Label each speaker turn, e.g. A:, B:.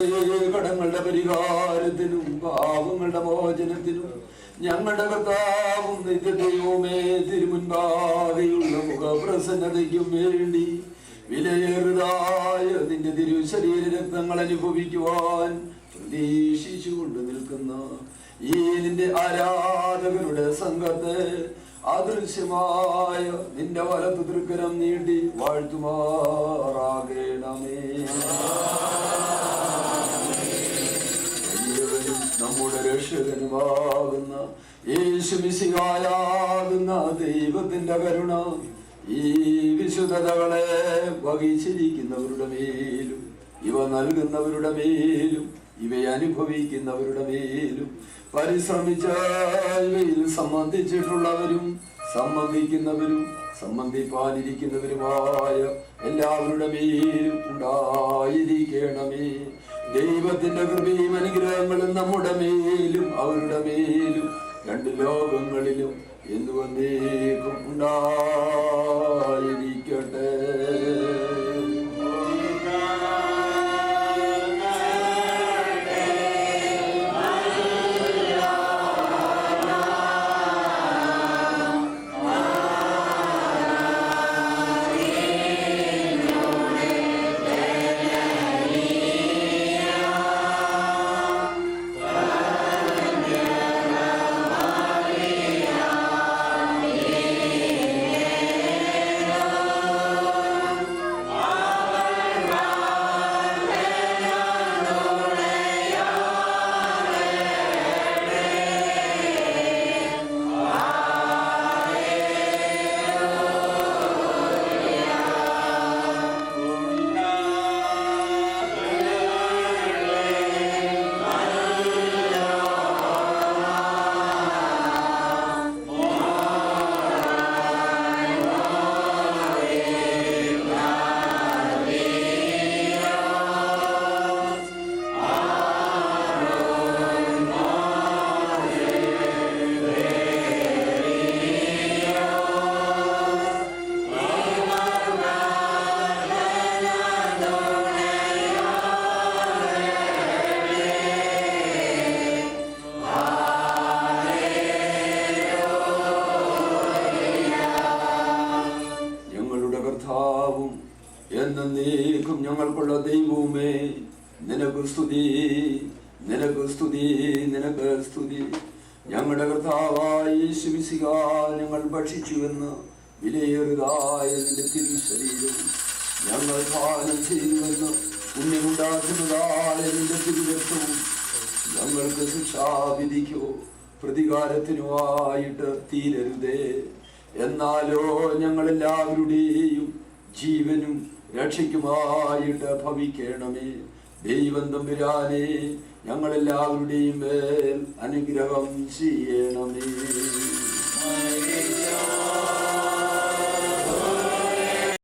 A: കടങ്ങളുടെ പരിഹാരത്തിനും പാപങ്ങളുടെ മോചനത്തിനും ഞങ്ങളുടെ കർത്താവും നിത്യദൈവമേ തിരുമുൻപാകെയുള്ള മുഖപ്രസന്നതയ്ക്കും വേണ്ടി വിലയേറിയതായ നിന്റെ തിരുശരീര രക്തങ്ങൾ അനുഭവിക്കുവാൻ പ്രതീക്ഷിച്ചുകൊണ്ട് നിൽക്കുന്ന ഈ നിന്റെ ആരാധകരുടെ സംഘത്തെ അദൃശ്യമായ നിന്റെ വലതു തൃക്കരം നീട്ടി വാഴ്ത്തുമാറാകണമേ. നമ്മുടെ രക്ഷകനുമാകുന്ന യേശുമിശിഹായാകുന്ന ദൈവത്തിന്റെ കരുണ ഈ വിശുദ്ധതകളെ വഹിച്ചിരിക്കുന്നവരുടെ മേലും ഇവ നൽകുന്നവരുടെ മേലും ഇവയെ അനുഭവിക്കുന്നവരുടെ മേലും പരിശ്രമിച്ച ഇവയിൽ സംബന്ധിച്ചിട്ടുള്ളവരും സംബന്ധിക്കുന്നവരും സംബന്ധിപ്പാനിരിക്കുന്നവരുമായ എല്ലാവരുടെ മേലും ഉണ്ടായിരിക്കണമേ. ദൈവത്തിന്റെ കൃപയും അനുഗ്രഹങ്ങളും നമ്മുടെ മേലും അവരുടെ മേലും രണ്ട് ലോകങ്ങളിലും എന്നുവന്നേക്കും ഉണ്ടായിരിക്കട്ടെ. എന്നേക്കും ഞങ്ങൾക്കുള്ള ദൈവവുമേ, നിനക്ക് സ്തുതി, നിനക്ക് സ്തുതി, നിനക്ക് സ്തുതി. ഞങ്ങളുടെ കർത്താവായ യേശുമിശിഹാ ഞങ്ങൾ ഭക്ഷിച്ചുവെന്ന് വിലയേറിയതായ നിന്റെ തിരുശരീരവും ഞങ്ങൾ പാനം ചെയ്തുവെന്ന് പുണ്യമുണ്ടാക്കുന്നതായ നിന്റെ തിരുരക്തവും ഞങ്ങൾക്ക് ശിക്ഷാവിധിക്കോ പ്രതികാരത്തിനുമായിട്ട് തീരരുതേ. എന്നാലോ ഞങ്ങളെല്ലാവരുടെയും ജീവനും രക്ഷയ്ക്കുമായിട്ട് ഭവിക്കണമേ. ദൈവം തമ്പുരാനെ ഞങ്ങളെല്ലാവരുടെയും മേൽ അനുഗ്രഹം ചെയ്യണമേ.